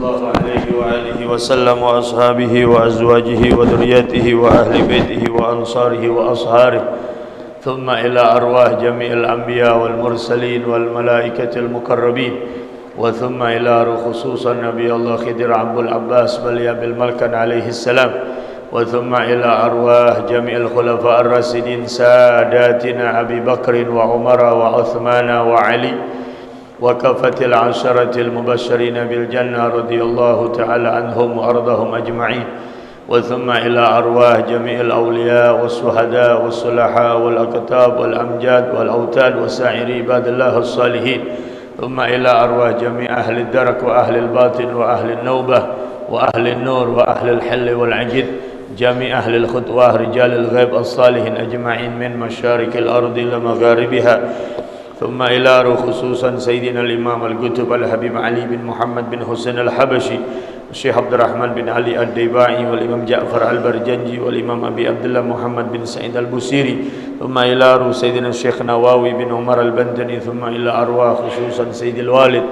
الله عليه وآله وسلم وأصحابه وأزواجه وذريته وأهل بيته وأنصاره وأصهاره ثم إلى أرواح جميع الأنبياء والمرسلين والملائكة المقربين وثم إلى خصوصا نبي الله خضر أبو العباس بليا بالملكن عليه السلام وثم إلى أرواح جميع الخلفاء الراشدين ساداتنا أبي بكر وعمر وعثمان وعلي وكافة العشرة المبشرين بالجنة رضي الله تعالى عنهم وأرضهم أجمعين وثم إلى أرواح جميع الأولياء والشهداء والصلحاء والأكتاب والأمجاد والأوتاد وسائر عباد الله الصالحين ثم إلى أرواح جميع أهل الدرك وأهل الباطن وأهل النوبة وأهل النور وأهل الحل والعجد جميع أهل الخطوة رجال الغيب الصالحين أجمعين من مشارق الأرض لمغاربها ثم إلى خصوصا سيدنا الإمام القطب الحبيب علي بن محمد بن حسين الحبشي الشيخ عبد الرحمن بن علي الديباعي والإمام جعفر البرجنجي والإمام أبي عبد الله محمد بن سعيد البوسيري ثم إلى سيدنا الشيخ نواوي بن عمر البندني ثم إلى أرواح خصوصا سيد الوالد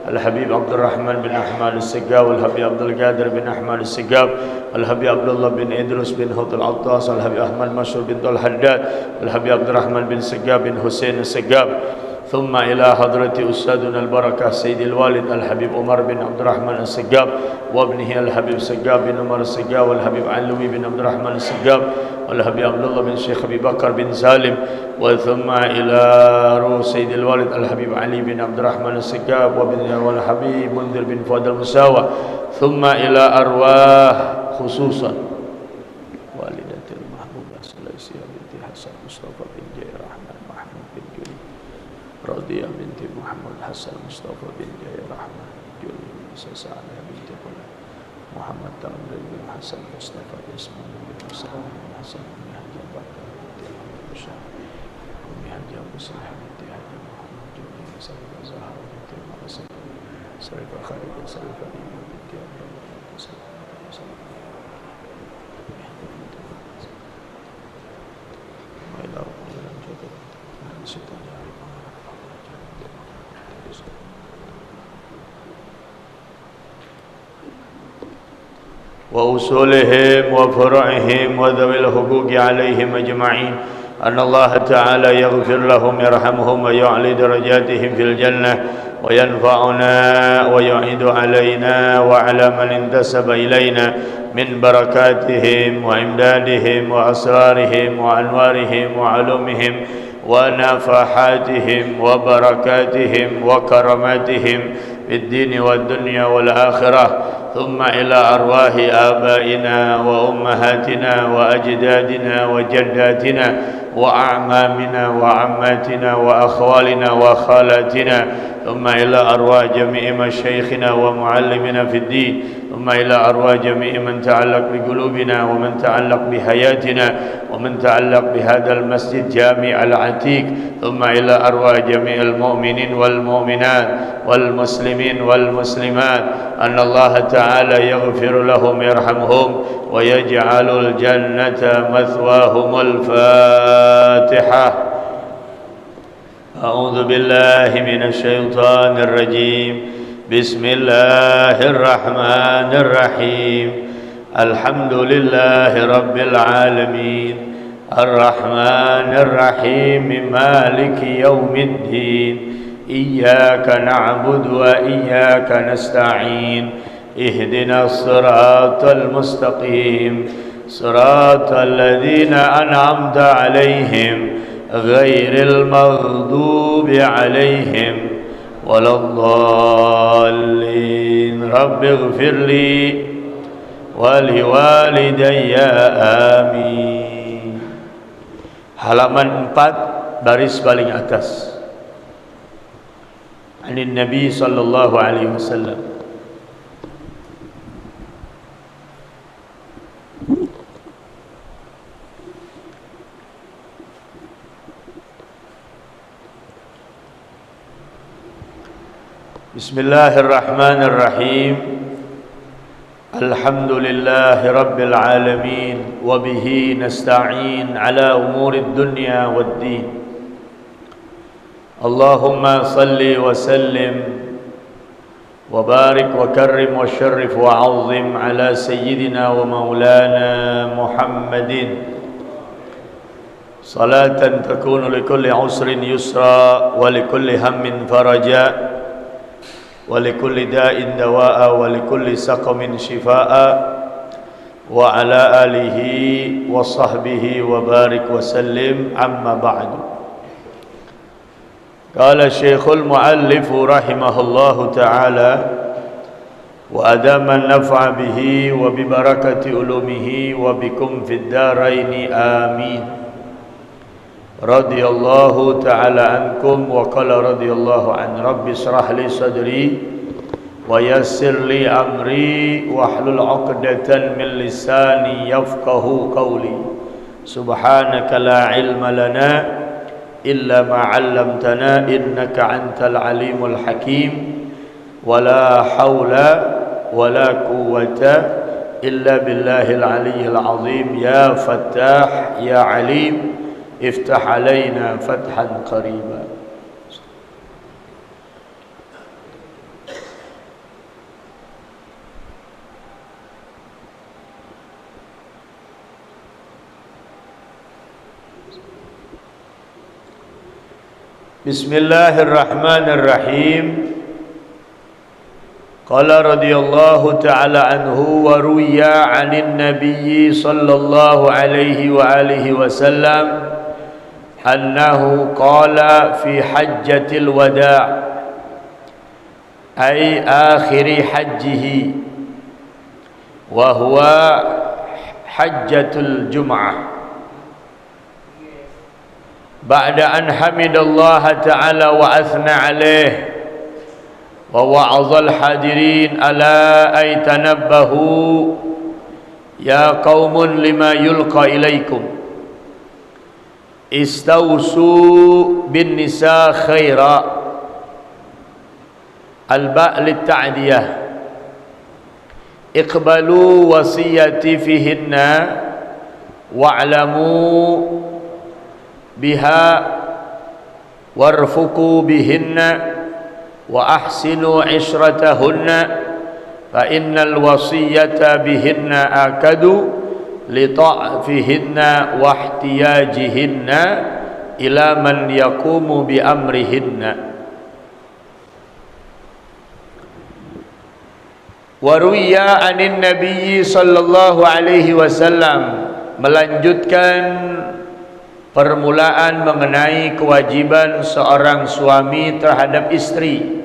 الحبيب عبد الرحمن بن أحمد السقاف والحبيب عبد القادر بن أحمد السقاف الحبيب عبد الله بن إدريس بن هود العطاس الحبيب أحمد مشهور بن طه الحداد الحبيب عبد الرحمن بن سقاف بن حسين السقاف ثم إلى حضرة أستاذنا البركة سيد الوالد الحبيب عمر بن عبد الرحمن السقاف وابنه الحبيب السقاف بن عمر السقاف والحبيب علوي بن عبد الرحمن السقاف والحبيب عبد الله بن شيخ أبي بكر بن سالم وثم إلى روح سيد الوالد الحبيب علي بن عبد الرحمن السقاف والحبيب منذر بن فؤاد المساوى ثم إلى أرواح خصوصا والدة المحبوبة سليسية بنت حسن مصطفى بن جاي رحمن محمود بن جولي رضية بنت محمد حسن مصطفى بن جاي رحمن جولي سعادة بنت قلة محمد تامر بن حسن مصطفى اسمان بن حسن بن حسن بن حجة بكر بنت محمد بشار بن حجة مسلح بنت حجة محمد جولي سرفة زهرة بنت مرسل سرفة خالد سرفة ريمة بنت عبد الله بن سلام وإلى رب العالمين شيطان وأصولهم وفرعهم وذوي الحقوق عليهم أجمعين أن الله تعالى يغفر لهم يرحمهم ويعلي درجاتهم في الجنة وينفعنا ويعيد علينا وعلى من انتسب إلينا من بركاتهم وإمدادهم وأسرارهم وأنوارهم وعلومهم ونفحاتهم وبركاتهم وكراماتهم في الدين والدنيا والآخرة ثم إلى أرواح آبائنا وأمهاتنا وأجدادنا وجداتنا وأعمامنا وعماتنا وأخوالنا وخالاتنا ثم إلى أرواح جميع مشايخنا ومعلمنا في الدين ثم إلى أرواح جميع من تعلق بقلوبنا ومن تعلق بحياتنا ومن تعلق بهذا المسجد جامع العتيق ثم إلى أرواح جميع المؤمنين والمؤمنات والمسلمين والمسلمات أن الله تعالى يغفر لهم يرحمهم ويجعل الجنة مثواهم. الفاتحة. أعوذ بالله من الشيطان الرجيم. بسم الله الرحمن الرحيم. الحمد لله رب العالمين الرحمن الرحيم مالك يوم الدين إياك نعبد وإياك نستعين اهدنا الصراط المستقيم صراط الذين أنعمت عليهم غير المغضوب عليهم ولا الضالين. رب اغفر لي ولوالدي آمين. Halaman 4 baris paling atas. Anin Nabi sallallahu alaihi wasallam. Bismillahirrahmanirrahim. Alhamdulillahi rabbil alamin wa bihi nasta'in ala umurid dunya waddin. Allahumma salli wa sallim وبارك وكرم وشرف وعظم على سيدنا ومولانا محمد صلاة تكون لكل عسر يسرا ولكل هم فرجا ولكل داء دواء ولكل سقم شفاء وعلى آله وصحبه وبارك وسلم أما بعد. قال الشيخ المؤلف رحمه الله تعالى وأدام النفع به وببركة علومه وبكم في الدارين آمين. رضي الله تعالى عنكم وقال رضي الله عن رب اشرح لي صدري ويسر لي أمري واحلل عقدة من لساني يفقه قولي سبحانك لا علم لنا إلا ما علمتنا إنك أنت العليم الحكيم ولا حول ولا قوة إلا بالله العلي العظيم يا فتاح يا عليم افتح علينا فتحا قريبا. Bismillahirrahmanirrahim. Qala radhiyallahu ta'ala anhu wa ruya 'anil nabiyyi sallallahu alaihi wa alihi wasallam annahu qala fi hajjatil wada' ay akhiri hajjihi wa huwa hajjatul jum'ah ba'da an hamidallaha ta'ala wa athna alaih wa wa'azal hadirin ala ay tanabbahu ya qaumun lima yulqa ilaikum istawsu bin nisa khaira al-ba' lit-ta'diyah iqbalu wasiyati fihinna wa'lamu biha warfuqu bihinna wa ahsinu ishratahunna fa innal wasiyata bihinna akadu li ta'fihinna wa ihtiyajihinna ila man yaqumu bi amrihinna. Wa ruwiya 'anin nabiyyi sallallahu alaihi wasallam, melanjutkan permulaan mengenai kewajiban seorang suami terhadap istri.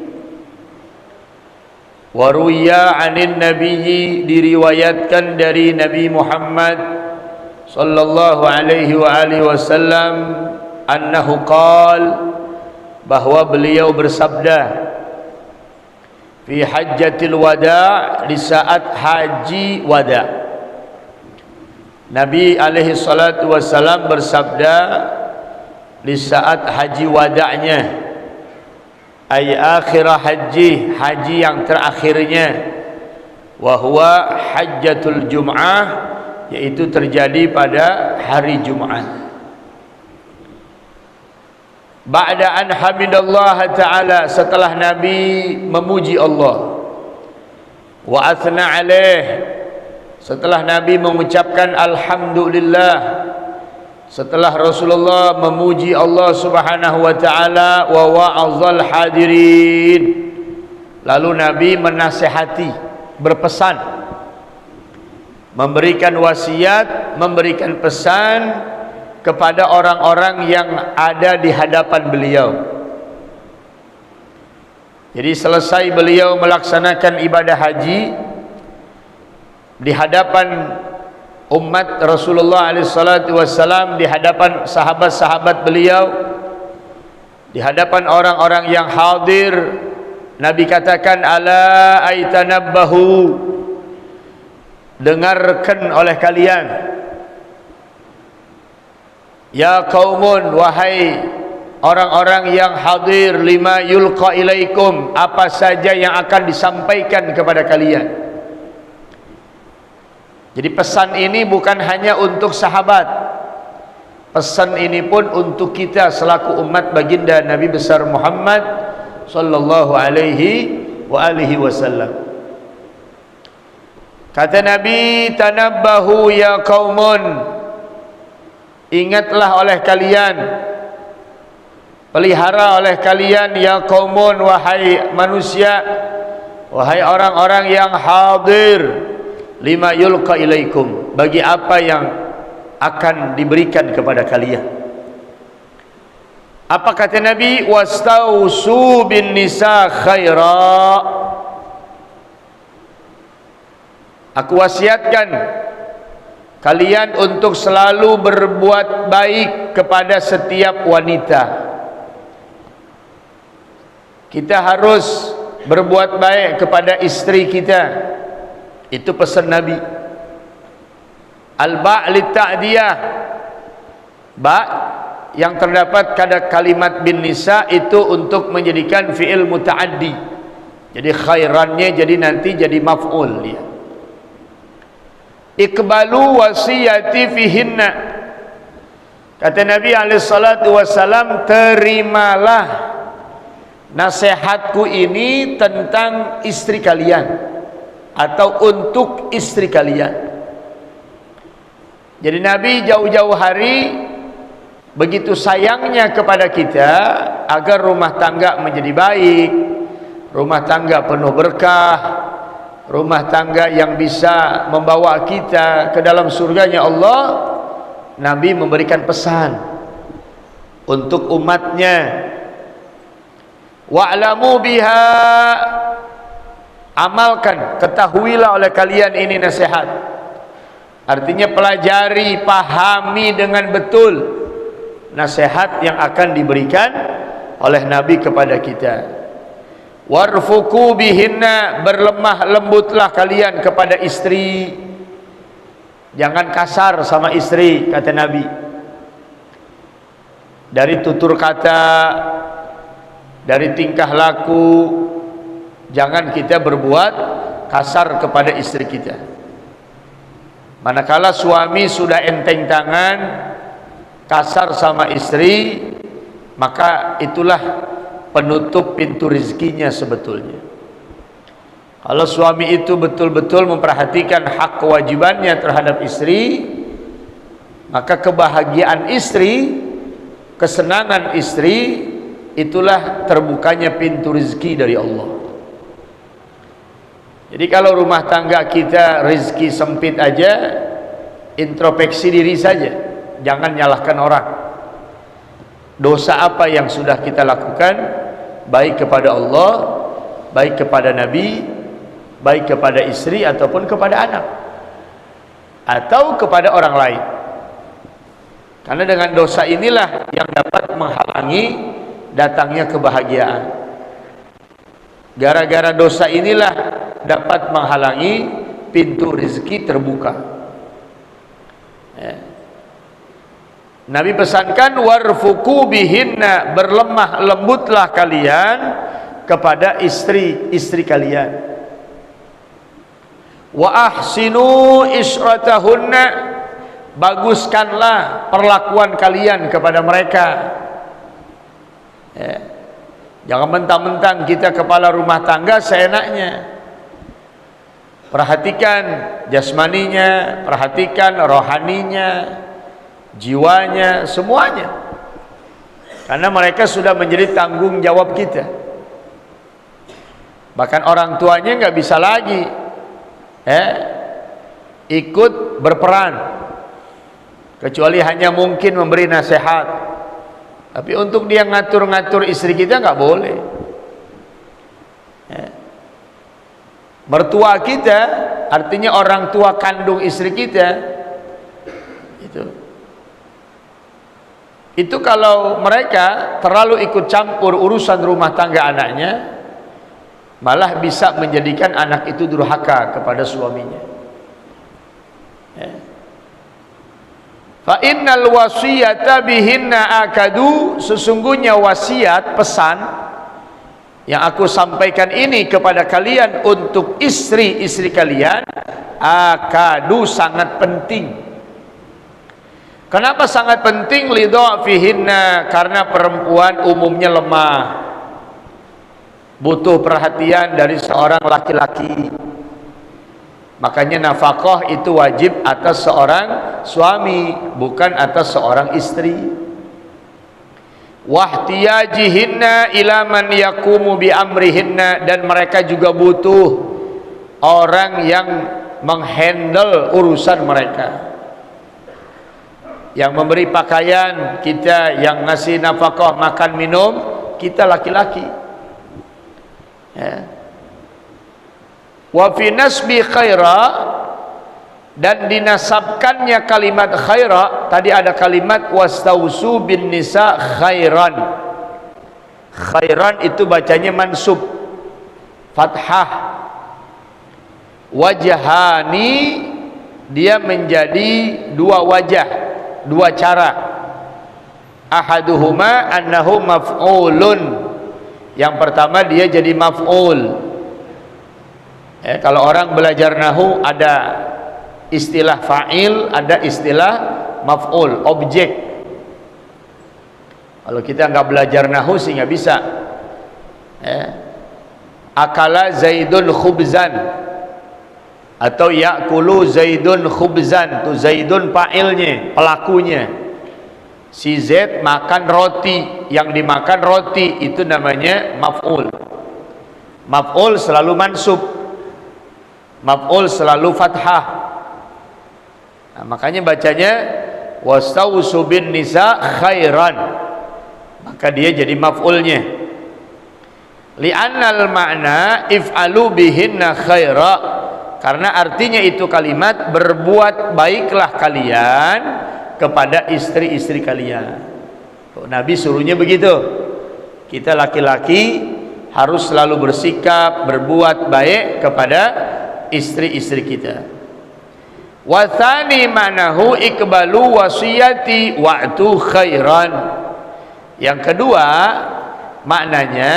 Waruya 'anin nabiyyi, diriwayatkan dari Nabi Muhammad sallallahu alaihi wa alihi wasallam annahu qala, bahwa beliau bersabda fi hajjatil wada', di saat haji wada'. Nabi alaihi salatu wassalam bersabda di saat haji wada'nya, ay akhirah haji, haji yang terakhirnya, wa huwa hajjatul jum'ah, yaitu terjadi pada hari Jumat. Ba'da an hamidallaha ta'ala, setelah Nabi memuji Allah, wa athna alaih, setelah Nabi mengucapkan alhamdulillah, setelah Rasulullah memuji Allah subhanahu wa ta'ala, wa wa'azal hadirin, lalu Nabi menasihati, berpesan, memberikan wasiat, memberikan pesan kepada orang-orang yang ada di hadapan beliau. Jadi selesai beliau melaksanakan ibadah haji di hadapan umat Rasulullah SAW, di hadapan sahabat-sahabat beliau, di hadapan orang-orang yang hadir, Nabi katakan, ala aitanabbahu, dengarkan oleh kalian, ya qaumun, wahai orang-orang yang hadir, lima yulqa ilaikum, apa saja yang akan disampaikan kepada kalian. Jadi pesan ini bukan hanya untuk sahabat, pesan ini pun untuk kita selaku umat baginda Nabi besar Muhammad sallallahu alaihi wa alihi wasallam. Kata Nabi, tanabbahu ya qaumun, ingatlah oleh kalian, pelihara oleh kalian ya qaumun, wahai manusia, wahai orang-orang yang hadir, lima yulqa ilaikum, bagi apa yang akan diberikan kepada kalian. Apa kata Nabi? Wastausu bin nisa khaira, aku wasiatkan kalian untuk selalu berbuat baik kepada setiap wanita. Kita harus berbuat baik kepada istri kita. Itu pesan Nabi. Al-ba' lit-ta'diyah, ba' yang terdapat pada kalimat bin nisa itu untuk menjadikan fi'il muta'addi. Jadi khairannya jadi nanti jadi maf'ul dia. Iqbalu wasiyati fihinna, kata Nabi alaihissalatu wassalam, terimalah nasihatku ini tentang istri kalian atau untuk istri kalian. Jadi Nabi jauh-jauh hari begitu sayangnya kepada kita agar rumah tangga menjadi baik, rumah tangga penuh berkah, rumah tangga yang bisa membawa kita ke dalam surganya Allah. Nabi memberikan pesan untuk umatnya, wa'lamu biha, amalkan, ketahuilah oleh kalian ini nasihat. Artinya pelajari, pahami dengan betul nasihat yang akan diberikan oleh Nabi kepada kita. Warfuku bihinna, berlemah lembutlah kalian kepada istri, jangan kasar sama istri, kata Nabi. Dari tutur kata, dari tingkah laku, jangan kita berbuat kasar kepada istri kita. Manakala suami sudah enteng tangan, kasar sama istri, maka itulah penutup pintu rezekinya sebetulnya. Kalau suami itu betul-betul memperhatikan hak kewajibannya terhadap istri, maka kebahagiaan istri, kesenangan istri, itulah terbukanya pintu rezeki dari Allah. Jadi kalau rumah tangga kita rezeki sempit aja, introspeksi diri saja, jangan nyalahkan orang. Dosa apa yang sudah kita lakukan, baik kepada Allah, baik kepada Nabi, baik kepada istri ataupun kepada anak, atau kepada orang lain. Karena dengan dosa inilah yang dapat menghalangi datangnya kebahagiaan. Gara-gara dosa inilah dapat menghalangi pintu rezeki terbuka. Nabi pesankan, warfuku bihinna, berlemah lembutlah kalian kepada istri-istri kalian. Wa ahsinu isratahunna, baguskanlah perlakuan kalian kepada mereka. Jangan mentang-mentang kita kepala rumah tangga seenaknya. Perhatikan jasmaninya, perhatikan rohaninya, jiwanya, semuanya. Karena mereka sudah menjadi tanggung jawab kita. Bahkan orang tuanya nggak bisa lagi ikut berperan, kecuali hanya mungkin memberi nasihat. Tapi untuk dia ngatur-ngatur istri kita nggak boleh. Mertua kita, artinya orang tua kandung istri kita, itu kalau mereka terlalu ikut campur urusan rumah tangga anaknya, malah bisa menjadikan anak itu durhaka kepada suaminya. Fa innal wasiyata bihinna akadu, sesungguhnya wasiat, pesan yang aku sampaikan ini kepada kalian untuk istri-istri kalian, akadu, sangat penting. Kenapa sangat penting? Lidhafihinna, karena perempuan umumnya lemah. butuh perhatian dari seorang laki-laki. Makanya nafkah itu wajib atas seorang suami, bukan atas seorang istri. Wahtiyajihinna ila man yaqumu bi amrihinna, dan mereka juga butuh orang yang menghandle urusan mereka, yang memberi pakaian kita, yang ngasih nafkah makan minum kita laki-laki, ya. Wa fi nasbi khaira, dan dinasabkannya kalimat khaira, tadi ada kalimat wastausu bin nisa khairan. Khairan itu bacanya mansub fathah. Wajhani, dia menjadi dua wajah, dua cara. Ahaduhuma annahu maf'ulun, yang pertama dia jadi maf'ul. Kalau orang belajar nahu ada istilah fa'il, ada istilah maf'ul, objek. Kalau kita nggak belajar nahu sih nggak bisa. Akala Zaidun khubzan, atau yakulu Zaidun khubzan, tuh Zaidun fa'ilnya, pelakunya. Si Zaid makan roti, yang dimakan roti, itu namanya maf'ul. Maf'ul selalu mansub, maf'ul selalu fathah. Nah, makanya bacanya wastausu bin nisa khairan, maka dia jadi maf'ulnya. Li'annal ma'na if'alu bihinna khaira, karena artinya itu kalimat berbuat baiklah kalian kepada istri-istri kalian. Nabi suruhnya begitu. Kita laki-laki harus selalu bersikap berbuat baik kepada istri-istri kita. Wa tsani manahu iqbalu wasiyati wa'tu khairan. Yang kedua maknanya,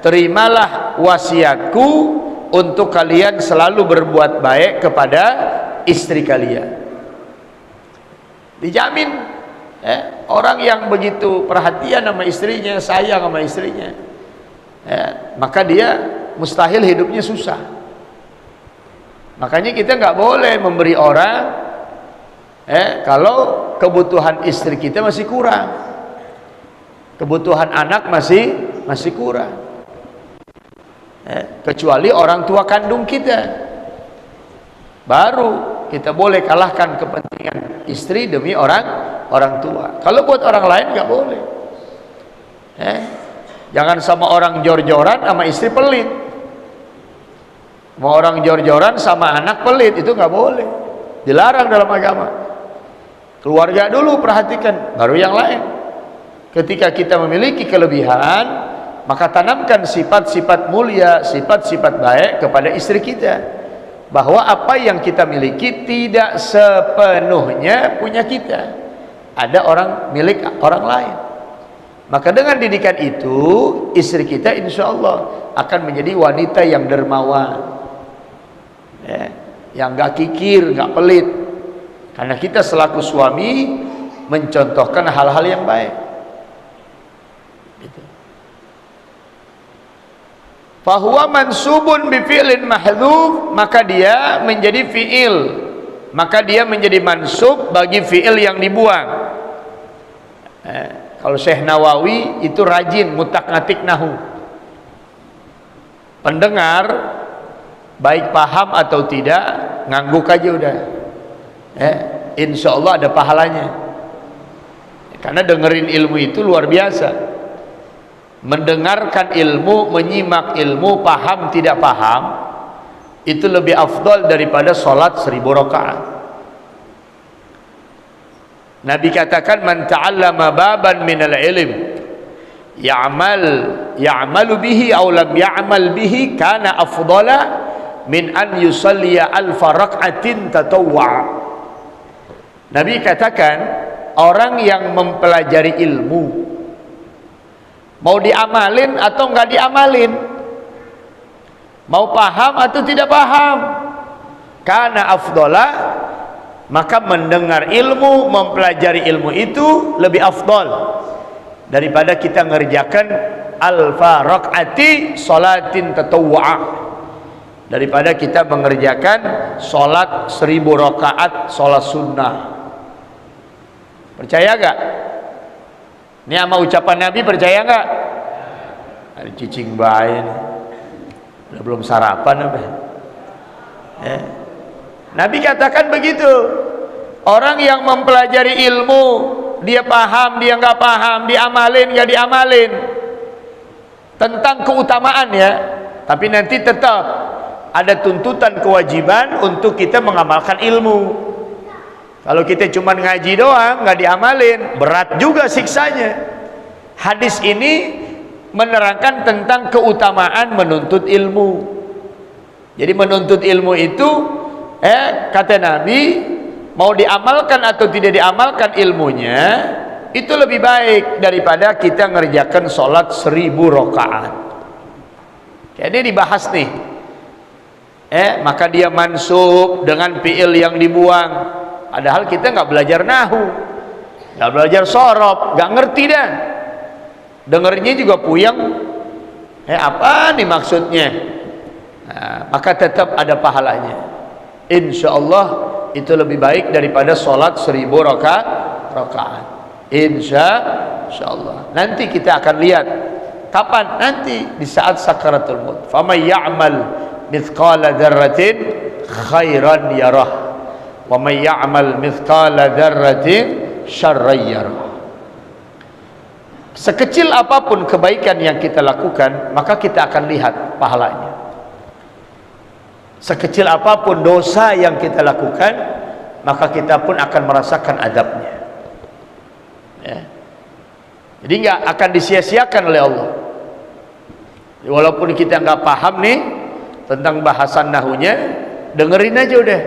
terimalah wasiatku untuk kalian selalu berbuat baik kepada istri kalian. Dijamin orang yang begitu perhatian sama istrinya, sayang sama istrinya, maka dia mustahil hidupnya susah. Makanya kita nggak boleh memberi orang kalau kebutuhan istri kita masih kurang, kebutuhan anak masih kurang, kecuali orang tua kandung kita, baru kita boleh kalahkan kepentingan istri demi orang tua. Kalau buat orang lain nggak boleh. Jangan sama orang jor-joran sama istri pelit. Mau orang jor-joran sama anak pelit, itu nggak boleh, dilarang dalam agama. Keluarga dulu perhatikan, baru yang lain. Ketika kita memiliki kelebihan, maka tanamkan sifat-sifat mulia, sifat-sifat baik kepada istri kita, bahwa apa yang kita miliki tidak sepenuhnya punya kita, ada orang milik orang lain. Maka dengan didikan itu, istri kita insya Allah akan menjadi wanita yang dermawan, yang gak kikir, gak pelit, karena kita selaku suami mencontohkan hal-hal yang baik. Fahuwa mansubun bi fi'lin mahdhuf, maka dia menjadi fi'il, maka dia menjadi mansub bagi fi'il yang dibuang. Kalau Syekh Nawawi itu rajin ngutak-ngatik nahu, pendengar baik paham atau tidak, ngangguk aja udah, insya Allah ada pahalanya, karena dengerin ilmu itu luar biasa. Mendengarkan ilmu, menyimak ilmu, paham tidak paham, itu lebih afdal daripada sholat 1000 rakaat. Nabi katakan, man ta'allama baban minal ilm ya'malu bihi aw lam ya'mal bihi kana afdala min an yusalliya alfa rak'atin tatawwa'. Nabi katakan, orang yang mempelajari ilmu, mau diamalin atau enggak diamalin, mau paham atau tidak paham, karena afdola, maka mendengar ilmu, mempelajari ilmu itu lebih afdol daripada kita ngerjakan alfa rakaati salatin tatawwu', daripada kita mengerjakan salat 1000 rakaat salat sunnah. Percaya gak? Ini sama ucapan Nabi, percaya gak? Ada cicing bayi, udah belum sarapan apa? Nabi katakan begitu. Orang yang mempelajari ilmu, dia paham, dia nggak paham, diamalin nggak diamalin, tentang keutamaan ya, tapi nanti tetap ada tuntutan kewajiban untuk kita mengamalkan ilmu. Kalau kita cuma ngaji doang nggak diamalin, berat juga siksanya. Hadis ini menerangkan tentang keutamaan menuntut ilmu. Jadi menuntut ilmu itu kata Nabi, mau diamalkan atau tidak diamalkan ilmunya, itu lebih baik daripada kita ngerjakan sholat 1000 rakaat. Jadi dibahas nih, maka dia mansub dengan fi'il yang dibuang. Padahal kita nggak belajar nahu, nggak belajar sorob, nggak ngerti dah. Dengernya juga puyeng. Apa nih maksudnya? Nah, maka tetap ada pahalanya. Insya Allah itu lebih baik daripada sholat 1000 rakaat. Insya Allah. Nanti kita akan lihat kapan, nanti di saat sakaratul maut. Faman ya'mal mithqala dzarratin khairan yarah, wa man ya'mal mithqala dzarratin syarran yarah. Sekecil apapun kebaikan yang kita lakukan, maka kita akan lihat pahalanya. Sekecil apapun dosa yang kita lakukan, maka kita pun akan merasakan adabnya. Jadi nggak akan disia-siakan oleh Allah. Walaupun kita nggak paham nih tentang bahasan nahunya, dengerin aja udah.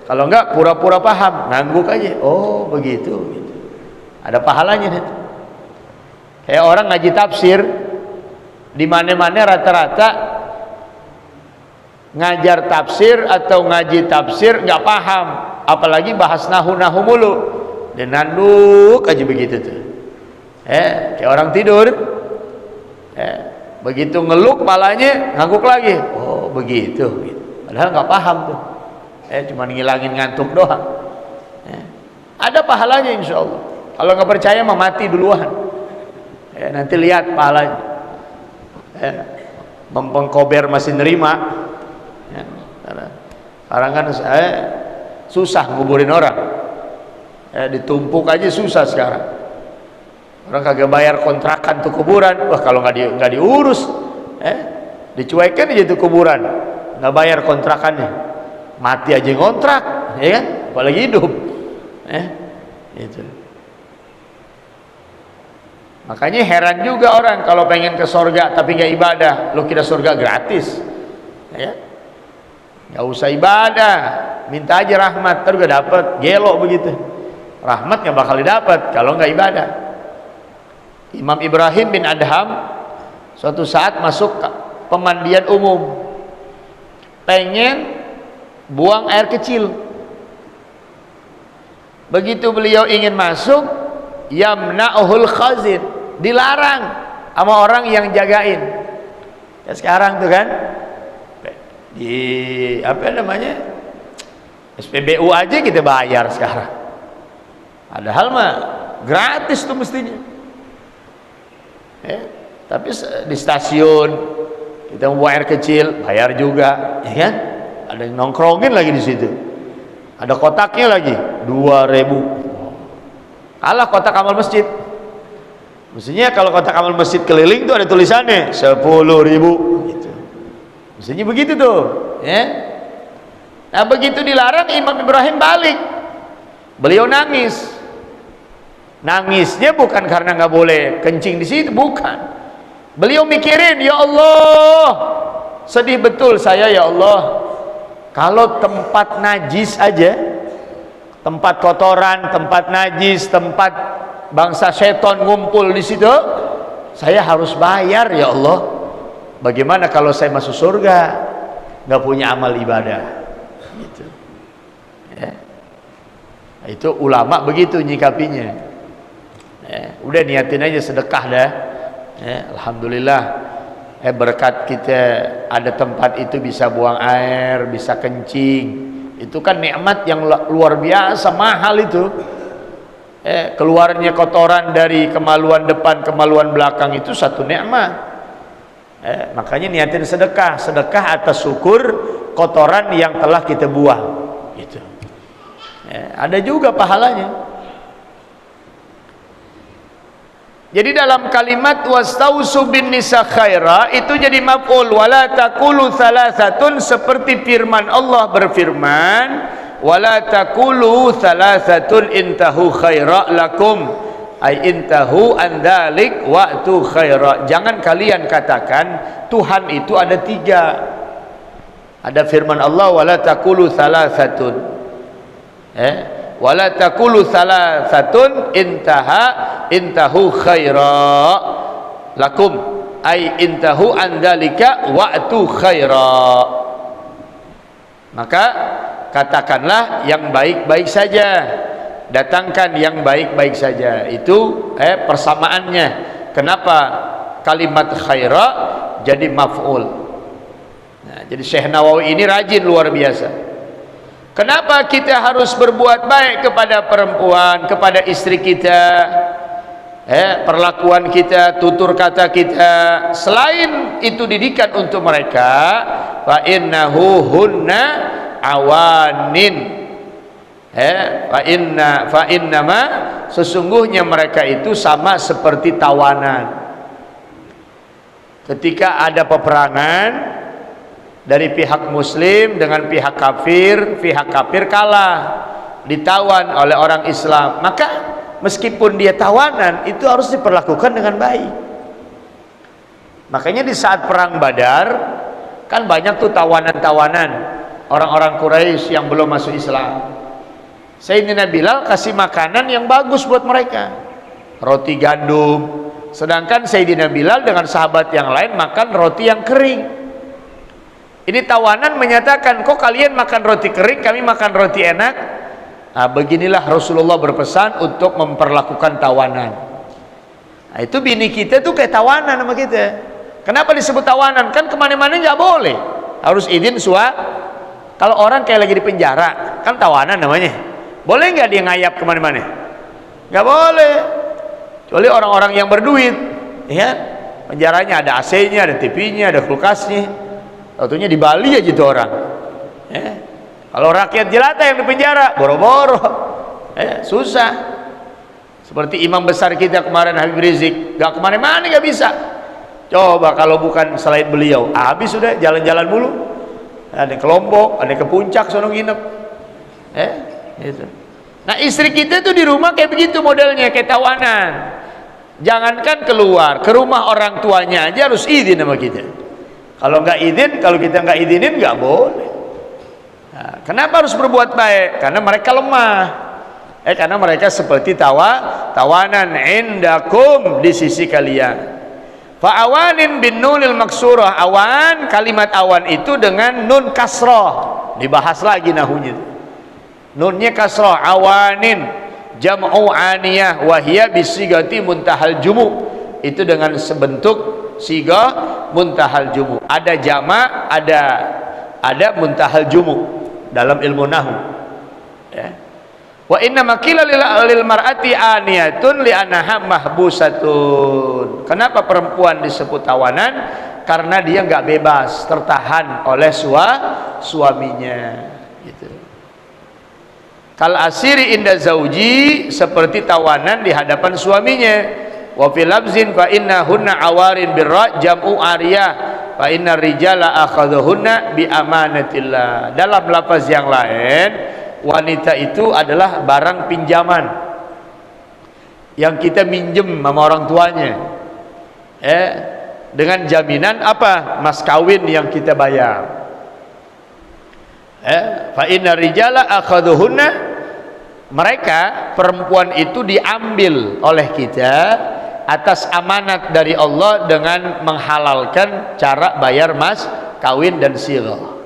Kalau nggak pura-pura paham, ngangguk aja. Oh begitu, gitu. Ada pahalanya nih. Kayak orang ngaji tafsir, di mana-mana rata-rata ngajar tafsir atau ngaji tafsir nggak paham, apalagi bahas nahu mulu, dan nanduk aja begitu tuh. Kayak orang tidur, begitu ngeluk palanya ngangguk lagi. Oh begitu, gitu. Padahal nggak paham tuh, cuma ngilangin ngantuk doang. Ada pahalanya insya Allah. Kalau nggak percaya mah mati duluan. Nanti lihat pahalanya. Mempengkober masih nerima. Sekarang kan susah nguburin orang, ditumpuk aja susah sekarang. Orang kagak bayar kontrakan tuh kuburan, wah kalau nggak diurus, dicuekin aja tuh kuburan, nggak bayar kontrakannya, mati aja ngontrak, ya kan? Apalagi hidup, itu. Makanya heran juga orang kalau pengen ke surga tapi nggak ibadah, lo kira surga gratis, ya? Nggak usah ibadah, minta aja rahmat, terus gak dapet, gelo begitu. Rahmat nggak bakal didapat kalau nggak ibadah. Imam Ibrahim bin Adham suatu saat masuk ke pemandian umum, pengen buang air kecil. Begitu beliau ingin masuk, yamna'uhul khazin, dilarang sama orang yang jagain. Ya sekarang tuh kan di apa namanya SPBU aja kita bayar sekarang, padahal mah gratis tuh mestinya. Tapi di stasiun kita mau buang air kecil bayar juga, ya kan? Ada yang nongkrongin lagi di situ, ada kotaknya lagi 2.000. Kalah kotak amal masjid. Mestinya kalau kotak amal masjid keliling tuh ada tulisannya 10.000 gitu. Mestinya begitu tuh, ya. Nah begitu dilarang, Imam Ibrahim balik. Beliau nangis. Nangisnya bukan karena nggak boleh kencing di situ, bukan. Beliau mikirin, ya Allah, sedih betul saya ya Allah. Kalau tempat najis aja, tempat kotoran, tempat najis, tempat bangsa seton ngumpul di situ, saya harus bayar ya Allah. Bagaimana kalau saya masuk surga nggak punya amal ibadah? Gitu. Ya. Itu ulama begitu nyikapinya. Udah niatin aja sedekah dah, Alhamdulillah, berkat kita ada tempat itu bisa buang air, bisa kencing, itu kan nikmat yang luar biasa, mahal itu. Keluarnya kotoran dari kemaluan depan, kemaluan belakang itu satu nikmat. Makanya niatin sedekah, sedekah atas syukur kotoran yang telah kita buang, gitu. Ada juga pahalanya. Jadi dalam kalimat wastausu bin nisa khaira itu jadi maf'ul, wala taqulu thalathatun, seperti firman Allah berfirman, wala taqulu thalathatun intahu khaira lakum, ay intahu an dzalik wa'tu khaira. Jangan kalian katakan Tuhan itu ada tiga. Ada firman Allah wala taqulu thalathatun, wala taqulu thalathatun intahu khaira lakum, ay intahu an dzalika wa'tu khaira. Maka katakanlah yang baik-baik saja, datangkan yang baik-baik saja. Itu persamaannya. Kenapa kalimat khaira jadi maf'ul? Nah, jadi Syekh Nawawi ini rajin luar biasa. Kenapa kita harus berbuat baik kepada perempuan, kepada istri kita, perlakuan kita, tutur kata kita, selain itu didikan untuk mereka, fa innahu hunna awanin, fa innama, sesungguhnya mereka itu sama seperti tawanan. Ketika ada peperangan dari pihak muslim dengan pihak kafir kalah, ditawan oleh orang Islam, maka meskipun dia tawanan itu harus diperlakukan dengan baik. Makanya di saat perang Badar kan banyak tuh tawanan-tawanan orang-orang Quraisy yang belum masuk Islam. Sayyidina Bilal kasih makanan yang bagus buat mereka, roti gandum, sedangkan Sayyidina Bilal dengan sahabat yang lain makan roti yang kering. Ini tawanan menyatakan, kok kalian makan roti kering, kami makan roti enak. Nah, beginilah Rasulullah berpesan untuk memperlakukan tawanan. Nah, itu bini kita tuh kayak tawanan sama kita. Kenapa disebut tawanan? Kan kemana-mana nggak boleh, harus izin suami. Kalau orang kayak lagi di penjara, kan tawanan namanya. Boleh nggak dia ngayap kemana-mana? Nggak boleh. Kecuali orang-orang yang berduit, ya. Penjaranya ada AC-nya, ada TV-nya, ada kulkasnya. Tentunya di Bali aja tuh orang. Kalau rakyat jelata yang di penjara, boro-boro, susah. Seperti imam besar kita kemarin Habib Rizik, gak kemana-mana, gak bisa. Coba kalau bukan selain beliau, habis sudah jalan-jalan mulu. Ada ke Lombok, ada ke Puncak, sono nginep. Gitu. Nah istri kita tuh di rumah kayak begitu modelnya, kayak tawanan. Jangankan keluar, ke rumah orang tuanya aja harus izin sama kita. Kalau nggak izin, kalau kita nggak izinin nggak boleh. Nah, kenapa harus berbuat baik? Karena mereka lemah. Karena mereka seperti tawanan indakum, di sisi kalian. Fa'awanin bin nunil maksurah. Awan, kalimat awan itu dengan nun kasroh. Dibahas lagi nahunya. Nunnya kasroh. Awanin jam'u aniyah wahiyya bisigati muntahal jumu. Itu dengan sebentuk siga muntahal jumu. Ada jama, ada muntahal jumu dalam ilmu nahu. Wa inna makila lil mar'ati aniyatun li anaha mahbusatun. Kenapa perempuan disebut tawanan? Karena dia nggak bebas, tertahan oleh suaminya. Gitu. Kal asiri inda zauji, seperti tawanan di hadapan suaminya. Wa fil labzin fa innahunna awarin birra jam'u ariyah fa innar rijala akhadhuhunna bi amanatillah. Dalam lafaz yang lain, wanita itu adalah barang pinjaman yang kita minjem sama orang tuanya, dengan jaminan apa? Mas kawin yang kita bayar. Fa innar rijala akhadhuhunna, mereka perempuan itu diambil oleh kita atas amanat dari Allah dengan menghalalkan cara bayar mas kawin dan sirah.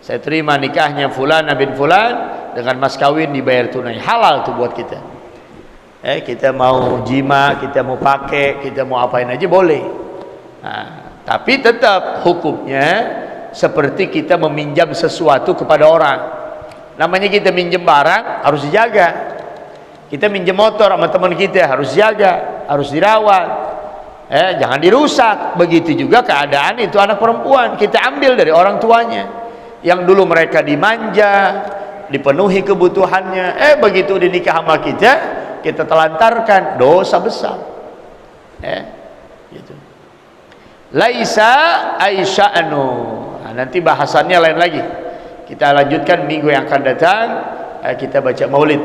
Saya terima nikahnya Fulan bin Fulan dengan mas kawin dibayar tunai, halal tuh buat kita. Kita mau jima, kita mau pakai, kita mau apain aja boleh. Tapi tetap hukumnya seperti kita meminjam sesuatu kepada orang. Namanya kita minjem barang harus dijaga. Kita minjem motor sama teman kita harus jaga, harus dirawat. Jangan dirusak. Begitu juga keadaan itu anak perempuan, kita ambil dari orang tuanya yang dulu mereka dimanja, dipenuhi kebutuhannya. Begitu dinikah sama kita telantarkan, dosa besar. Gitu. Laisa aisya'nu. Nanti bahasannya lain lagi. Kita lanjutkan minggu yang akan datang. Kita baca maulid,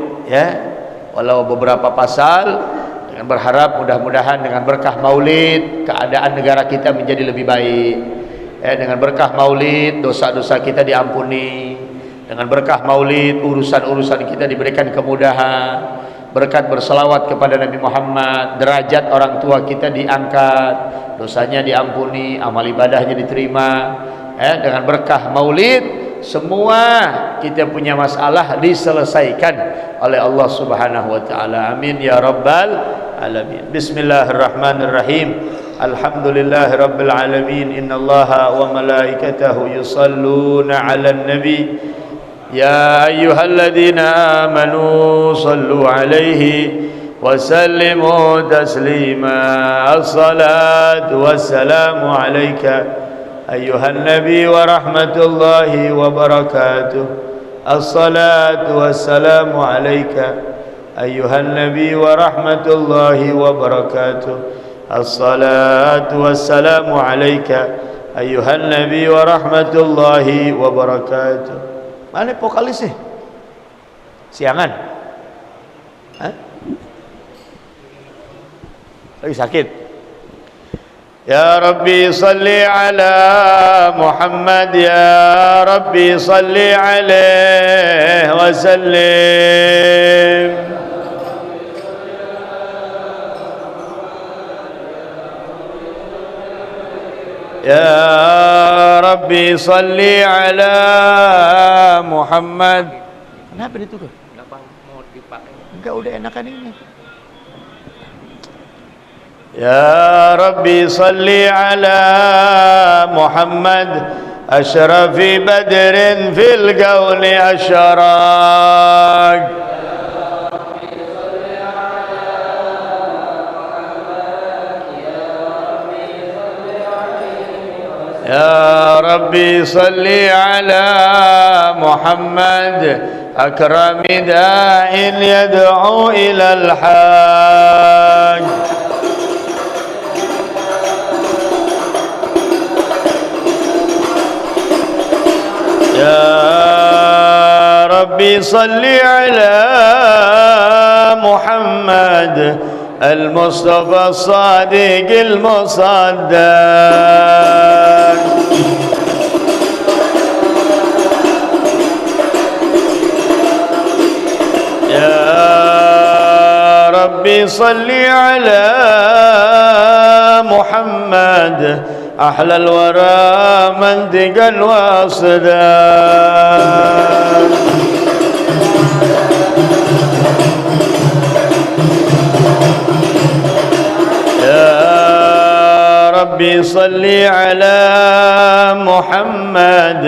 walau beberapa pasal, dengan berharap mudah-mudahan dengan berkah maulid keadaan negara kita menjadi lebih baik. Dengan berkah maulid dosa-dosa kita diampuni. Dengan berkah maulid urusan-urusan kita diberikan kemudahan. Berkat berselawat kepada Nabi Muhammad, derajat orang tua kita diangkat, dosanya diampuni, amal ibadahnya diterima. Dengan berkah maulid semua kita punya masalah diselesaikan oleh Allah Subhanahu wa taala. Amin ya rabbal alamin. Bismillahirrahmanirrahim. Alhamdulillahirabbil alamin. Innallaha wa malaikatahu yusalluna 'alan nabi. Ya ayyuhalladzina amanu sallu 'alaihi wa sallimu taslima. Assalatu wassalamu 'alaika ayyuhan nabi wa rahmatullahi wa barakatuh. Assalatu wassalamu 'alaika ayyuhan nabi wa rahmatullahi wa barakatuh. Assalatu wassalamu 'alaika ayyuhan nabi wa rahmatullahi wa barakatuh. Mana vokalisnya? Siangan? Lagi sakit? Ya Rabbi salli ala Muhammad, ya Rabbi salli alaihi wa sallim. Ya Rabbi salli ala Muhammad. Kenapa diturun? Kenapa mau dipakai? Enggak, udah enakan ini. Ya Rabbi salli ala Muhammad ashrafi badrin fil kauni ashraq. Ya Rabbi salli ala Muhammad akrami da'in yad'u ila al-haq. Ya Rabbi salli ala Muhammad المصطفى الصادق المصدق. يا ربي صل على محمد أحلى الورى منطقا واصداق. ربي صل على محمد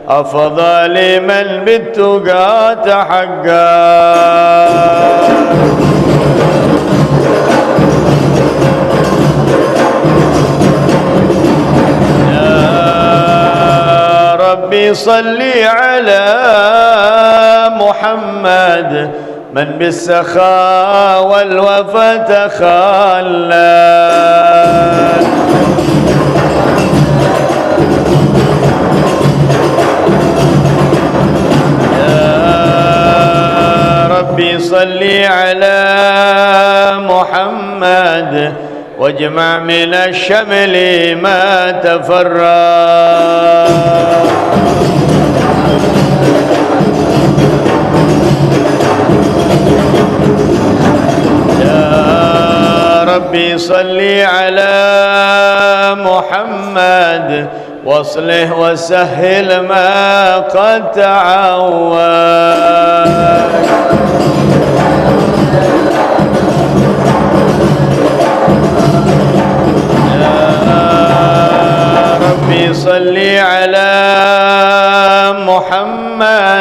أفضل من بالتقى تحقق. يا ربي صل على محمد من بالسخاء والوفا تخلى. ربي صل على محمد واجمع من الشمل ما تفرق. يا ربي صل على محمد واصلح وسهل ما قد تعود.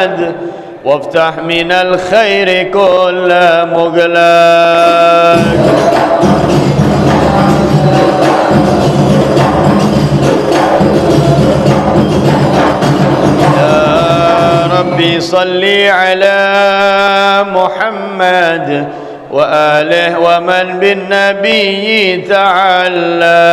محمد وافتح من الخير كل مغلق. ربي صل على محمد وآله ومن بالنبي تعالى.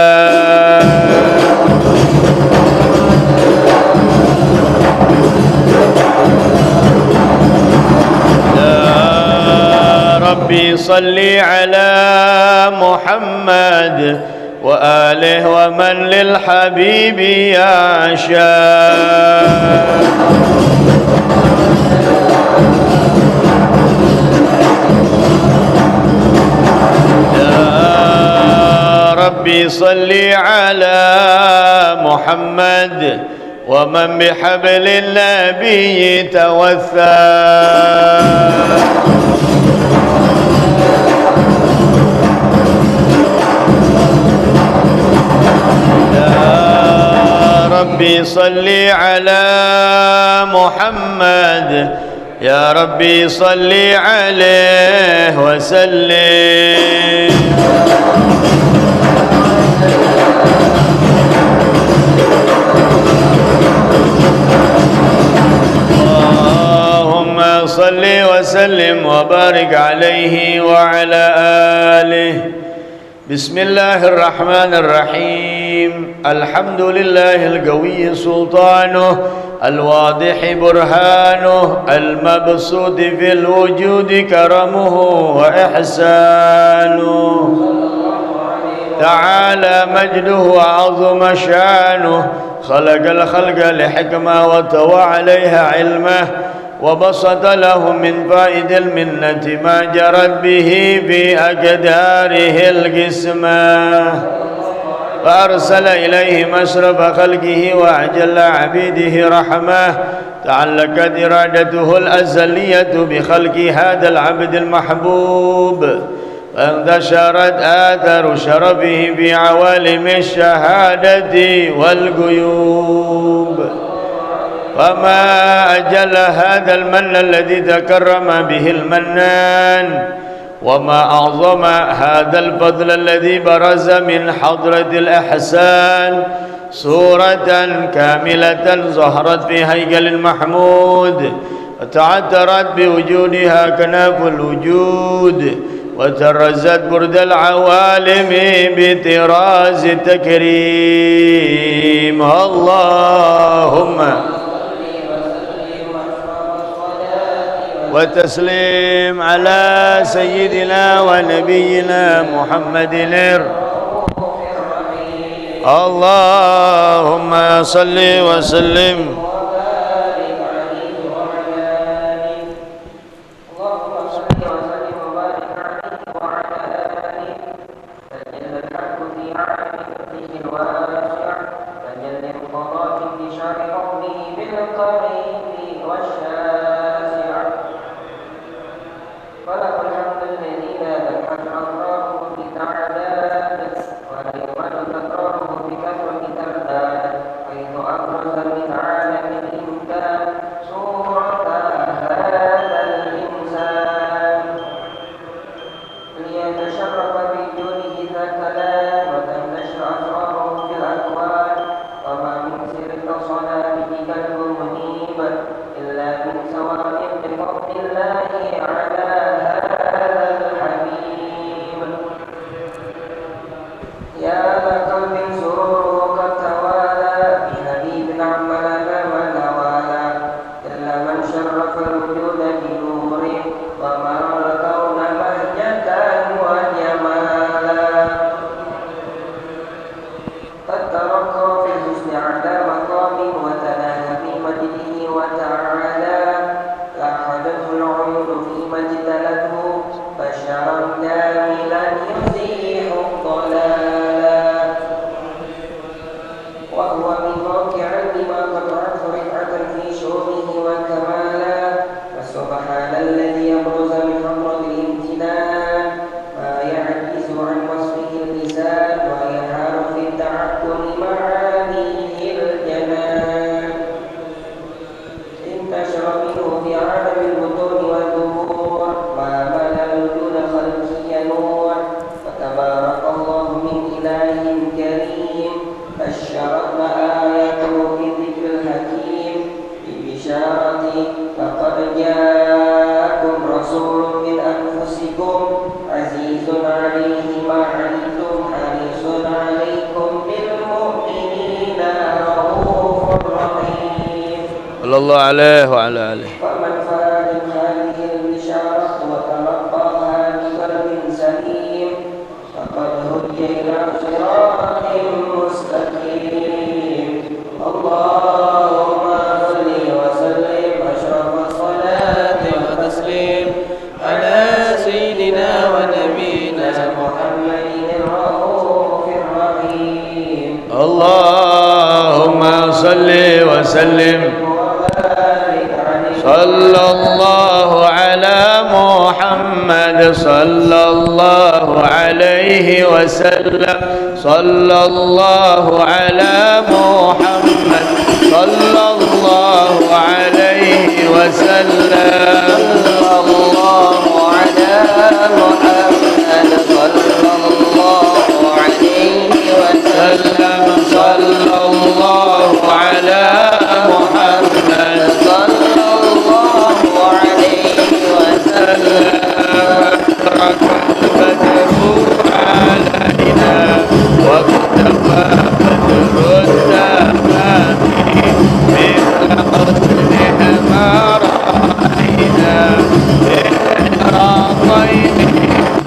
يا ربي صل على محمد وآله ومن للحبيب يعشق. ربي صل على محمد ومن بحبل النبي توثى. يا ربي صل على محمد يا ربي صل عليه وسلم. اللهم صل وسلم وبارك عليه وعلى آله. بسم الله الرحمن الرحيم. الحمد لله القوي سلطانه الواضح برهانه المبسوط في الوجود كرمه وإحسانه تعالى مجده وعظم شانه. خلق الخلق لحكمة وتوى عليها علمه وبسط له من فائد المنة ما جرت به في أقداره القسمة. فأرسل إليه مشرف خلقه وأعجل عبيده رحمه. تعلقت إرادته الأزلية بخلق هذا العبد المحبوب فانتشرت آثار شرفه في عوالم الشهادة والغيوب. وما أجل هذا المن الذي تكرم به المنان وما أعظم هذا الفضل الذي برز من حضرة الإحسان صورة كاملة ظهرت في هيكل محمود وتعترت بوجودها كناف الوجود وترزت برد العوالم بطراز التكريم. اللهم وتسليم على سيدنا ونبينا محمد. اللهم صل وسلم في عالم البطون والظهور ما ملا الوجود خلقي نور فتبارك الله من إله كريم بشرتنا آياته في الذكر الحكيم ببشارة لقد جاءكم رسول من أنفسكم عزيز عليه ما عنتم حريص عليكم بالمؤمنين رؤوف رحيم صلى الله عليه وعلى آله. فمن فهم هذه البشارة وتلقاها بقلب سليم فقد هدي إلى صراط مستقيم. اللهم صل وسلم أشرف الصلاة والتسليم على سيدنا ونبينا محمد الرؤوف الرحيم. اللهم صل وسلم صلى الله على محمد صلى الله عليه وسلم صلى الله على محمد صلى الله عليه وسلم صلى الله على محمد صلى الله عليه وسلم صلى الله على محمد صلى الله عليه وسلم البدر علينا واكتفى بدر التمام مثل قتله ما رأينا إحراقين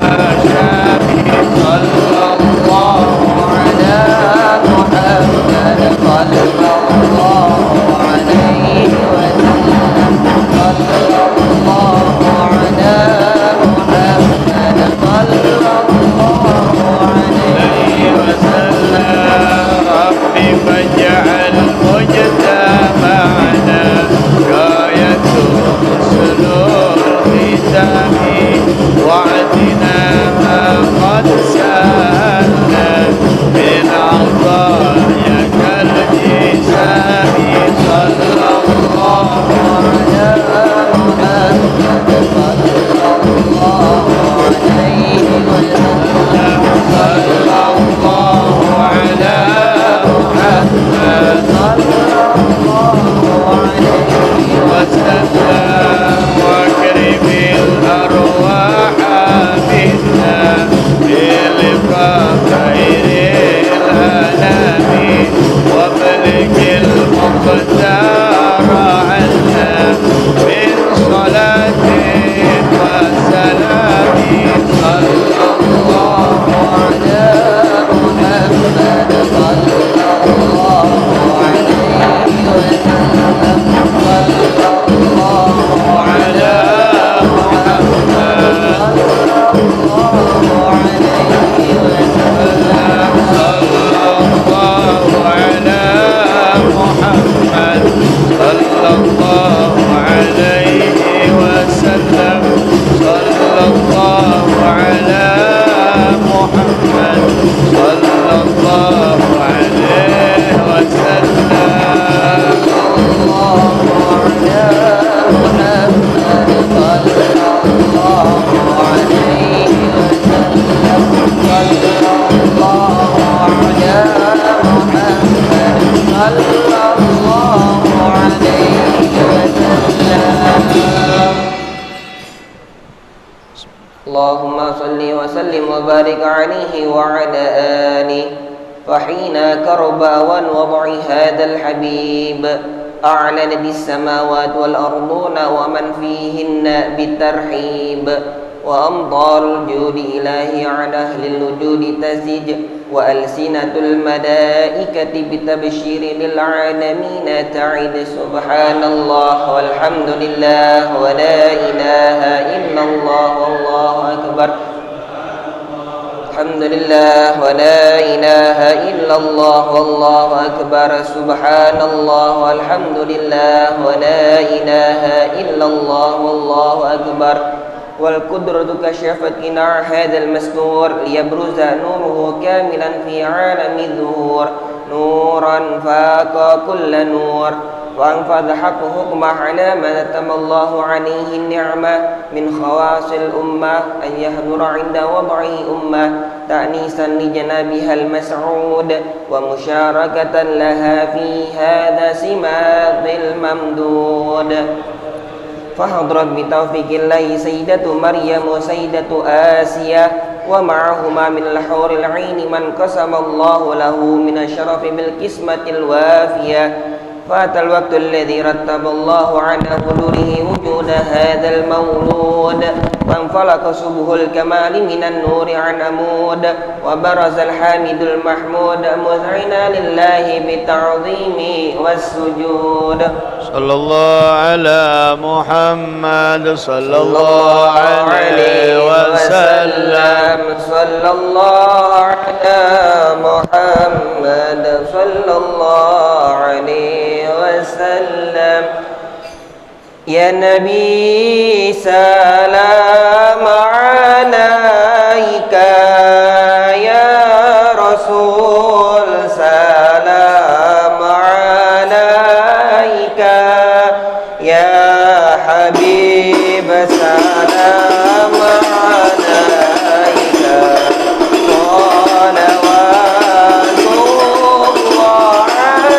أشامي صلى الله على محمد صلى الله عليه وسلم صلى الله على محمد صلى الله عليه وسلم ربي فاجعل مجتمعنا غاية حسن الختام وعدنا ما قد سألنا من عطاياك الجسام صلى الله على محمد صلى الله عليه وسلم صلى الله على محمد صلى الله عليه وسلم واكرم الأرواح منا بلقاء خير الأنام وابلغ المختار عنا من صلاة وسلام صلى الله على محمد صلى الله عليه وسلم صلى الله على محمد صلى الله عليه وسلم صلى الله على محمد صلى الله عليه وسلم صلى الله على محمد صلى الله عليه وسلم الله على محمد صلى الله عليه وسلم صلى الله على محمد صلى الله عليه وسلم. اللهم صل وسلم وبارك عليه وعلى آله. فحين كربا ووضع هذا الحبيب أعلن بالسماوات والأرضون ومن فيهن بالترحيب وأمطار الجود إلهي على أهل الوجود تزج وألسنة الملائكة بتبشير للعالمين تعد سبحان الله والحمد لله ولا إله إلا الله والله أكبر الحمد لله ولا إله إلا الله والله أكبر سبحان الله والحمد لله ولا إله إلا الله والله أكبر والقدرة كشفت قناع هذا المستور ليبرز نوره كاملا في عالم الظهور نورا فاق كل نور وأنفذ حقه على ما نتم الله عليه النعمة من خواص الأمة أن يحضر عند وضعه أمة تأنيسا لجنابها المسعود ومشاركة لها في هذا سماط الممدود. فحضرت بتوفيق الله سيدة مريم وسيدة آسيا ومعهما من الحور العين من قسم الله له من الشرف بالقسمة الوافية. فأتى الوقت الذي رتب الله على حضوره وجود هذا المولود وانفلق صبح الكمال من النور عن عمود وبرز الحامد المحمود مذعنا لله بالتعظيم والسجود. صلى الله على محمد صلى الله عليه وسلم. صلى الله على محمد صلى الله عليه وسلم. يا نبي سلام عليك يا رسول سلام عليك يا حبيب سلام عليك صلوات الله عليك.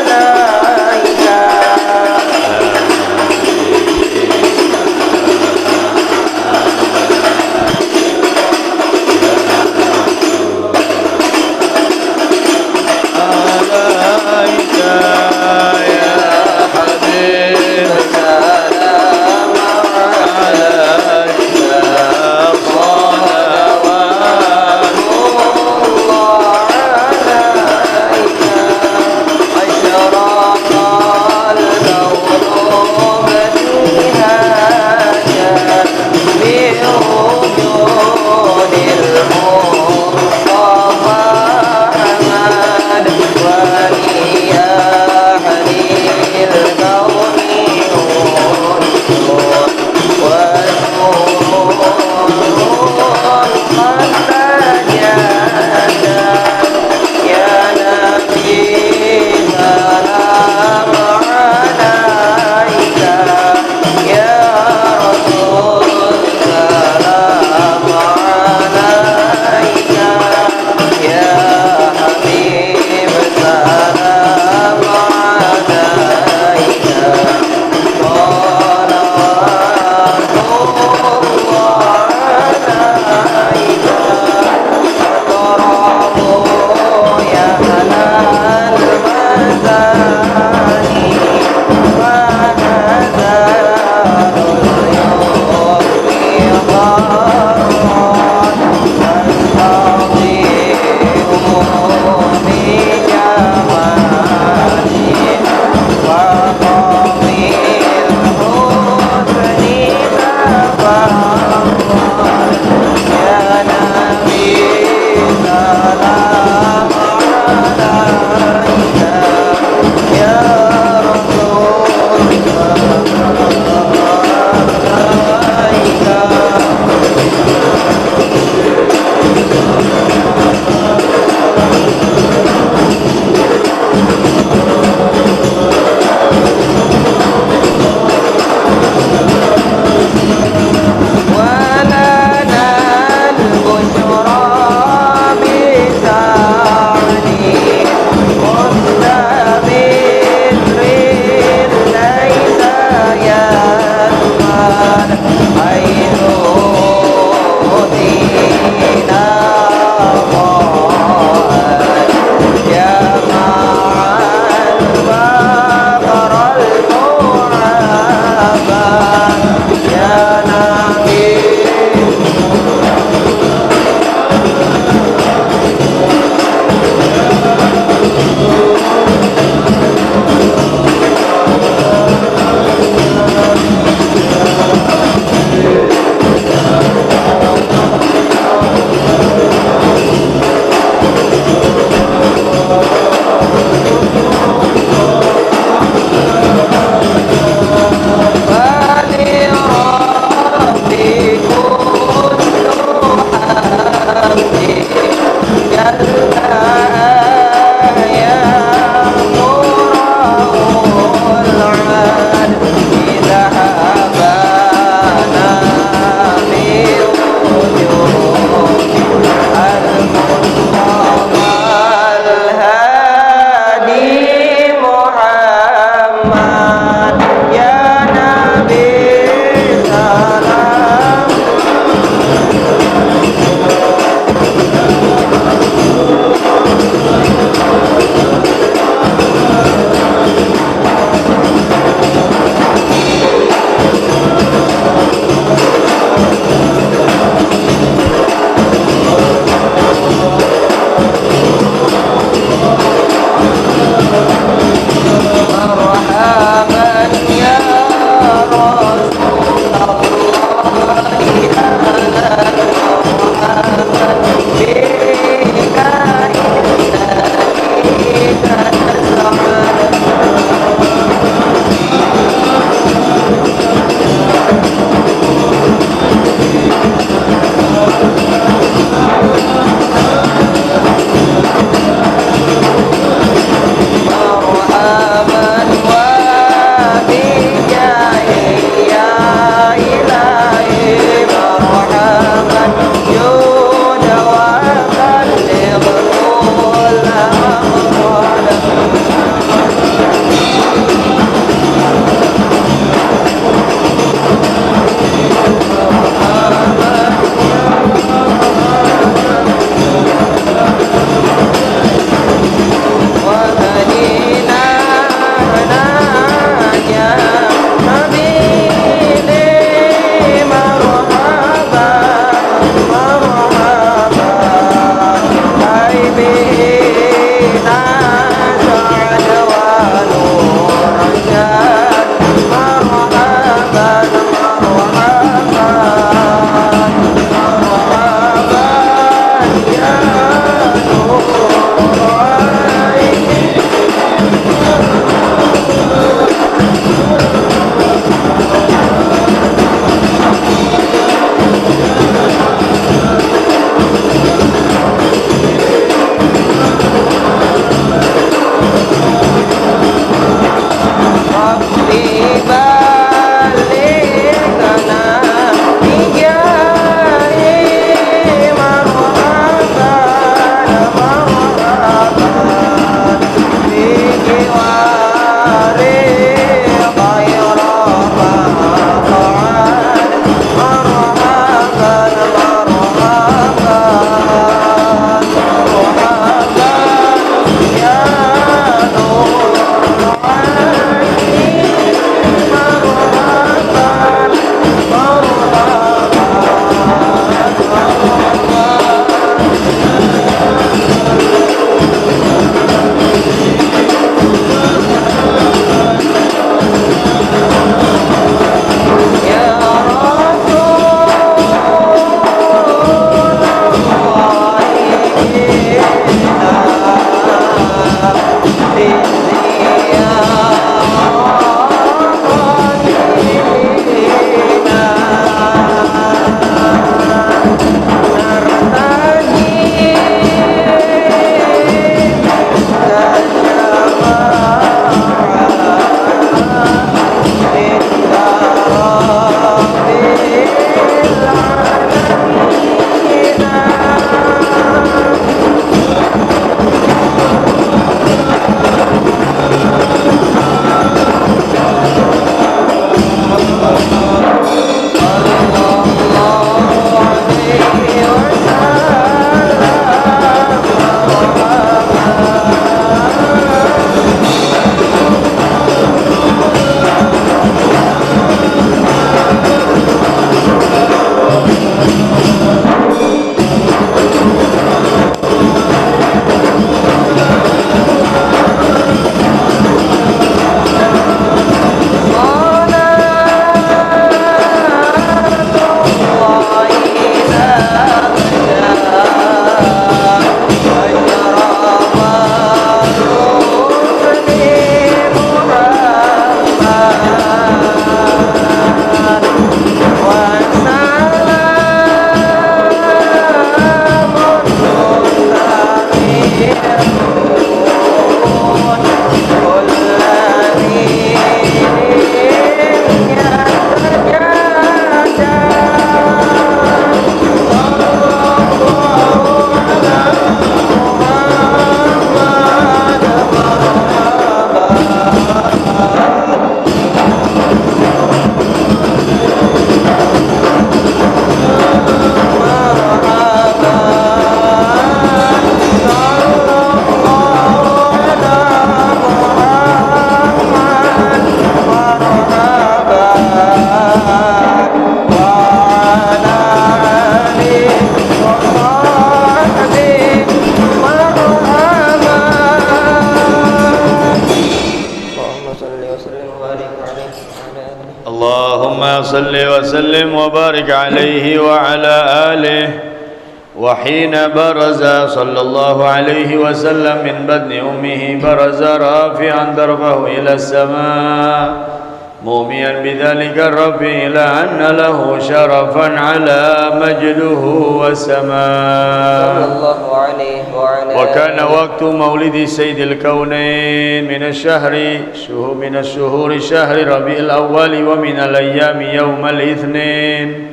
صل وسلم وبارك عليه وعلى آله. وحين برز صلى الله عليه وسلم من بطن أمه برز رافعا دربه إلى السماء موميا بذلك الرب إلى أن له شرفا على مجده وسماء. وكان وقت مولد سيد الكونين من الشهور شهر ربيع الأول ومن الأيام يوم الاثنين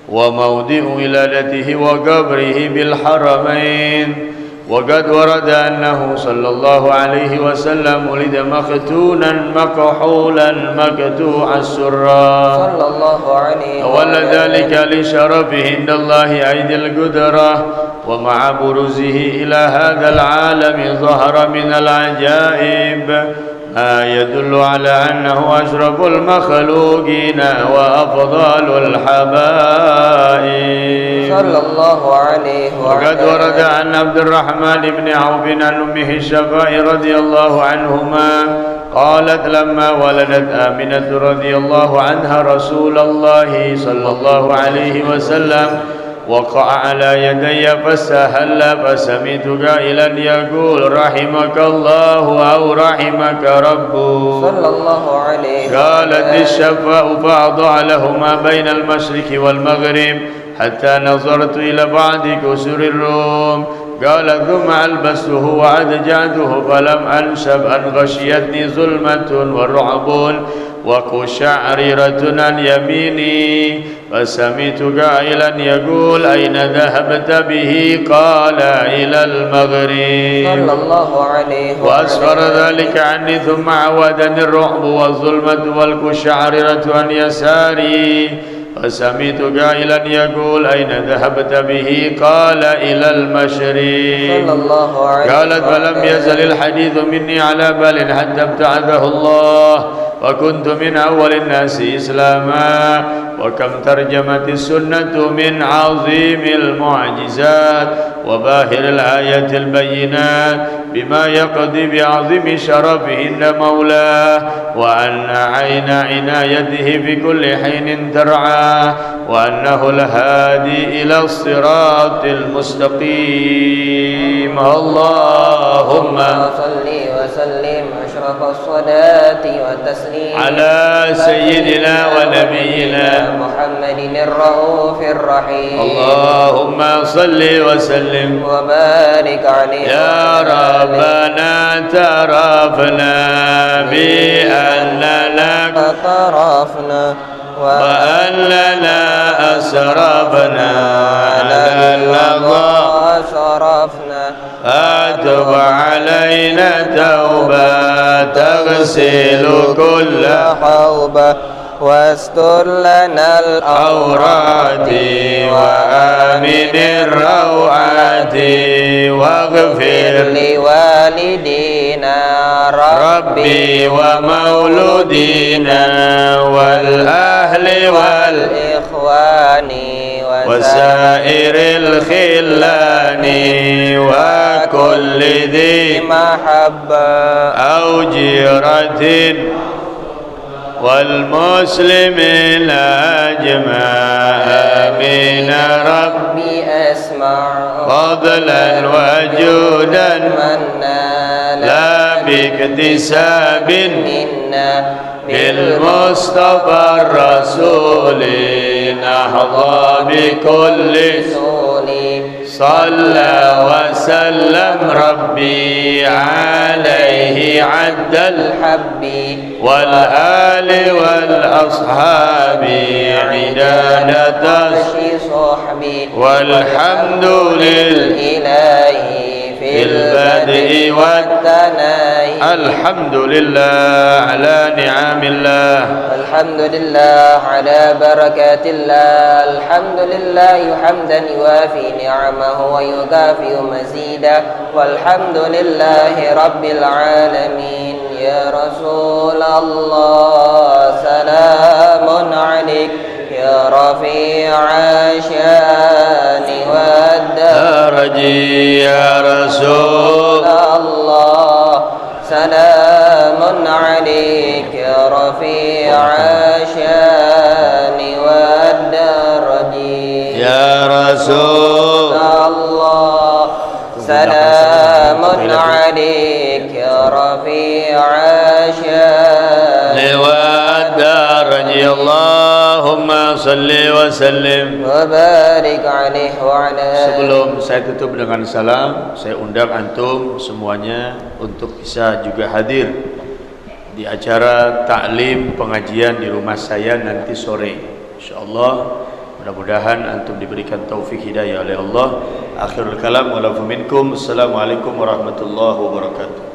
وموضع ولادته وقبره بالحرمين. وقد ورد أنه صلى الله عليه وسلم ولد مختونا مكحولا مقطوع السرة صلى الله عليه ولا ذلك لشرفه عند الله عيد القدرة. ومع بروزه إلى هذا العالم ظهر من العجائب ما يدل على أنه أشرف المخلوقين وأفضل الحبائب صلى الله عليه وسلم. وقد ورد عن عبد الرحمن بن عوف عن أمه الشفاء رضي الله عنهما قالت لما ولدت آمنة رضي الله عنها رسول الله صلى الله عليه وسلم وقع على يدي فاستهل فسمعت قائلا يقول رحمك الله أو رحمك ربه صلى الله عليه وسلم. قالت الشفاء فأضع لهما بين المشرق والمغرب حتى نظرت إلى بعض كسر الروم. قال ثم ألبسته وأدجعته فلم أنشب أن غشيتني ظلمة ورعب وقشعريرة عن يميني فسمعت قائلا يقول أين ذهبت به؟ قال إلى المغرب صلى الله عليه وسلم. وأسفر ذلك عني ثم عودني الرعب والظلمة والقشعريرة عن يساري فسمعت قائلا يقول أين ذهبت به؟ قال إلى المشرق صلى الله عليه وسلم. قالت فلم يزل الحديث مني على بال حتى ابتعثه الله وكنت من أول الناس إسلاما. وكم ترجمت السنة من عظيم المعجزات وباهر الآيات البينات بما يقضي بعظيم شرفه عند مولاه وأن عين عنايته في كل حين ترعاه وأنه الهادي إلى الصراط المستقيم. اللهم صل وسلم أشرف الصلاة والتسليم على سيدنا ونبينا محمد الرؤوف الرحيم. اللهم صل وسلم وبارك عليه يا ربنا ترفنا بأننا اعترفنا وأننا أسرفنا على اللظى شرفنا فتب علينا توبة تغسل كل حوبة واستر لنا الأورات وآمن الروعات واغفر لوالدينا ربي ومولودينا والأهل والإخوان وسائر الخلان وكل ذي محبة أو جيرة والمسلمين أجمع آمين ربي أسمع فضلا وجودا منا لا باكتساب منا بالمصطفى الرسول نحظى بكل صلى وسلم ربي عليه عد الحب والآل والأصحاب عدادة صحبي والحمد لله في البدء والثناء. الحمد لله على نعم الله الحمد لله على بركات الله. الحمد لله حمدا يوافي نعمه ويكافئ مزيدا. والحمد لله رب العالمين. يا رسول الله سلام عليك يا رفيع الشان والدرج. يا رسول الله سلام عليك يا رفيع الشان Rasul Allah. Salamun alaik ya Rafi'a syah lewat daraj Allahumma salli wa sallim wa barik alaihi wa ala. Sebelum saya tutup dengan salam, saya undang antum semuanya untuk bisa juga hadir di acara taklim pengajian di rumah saya nanti sore. Insyaallah mudah-mudahan antum diberikan taufik hidayah oleh Allah. Akhirul kalam wa lafu minkum. Assalamualaikum warahmatullahi wabarakatuh.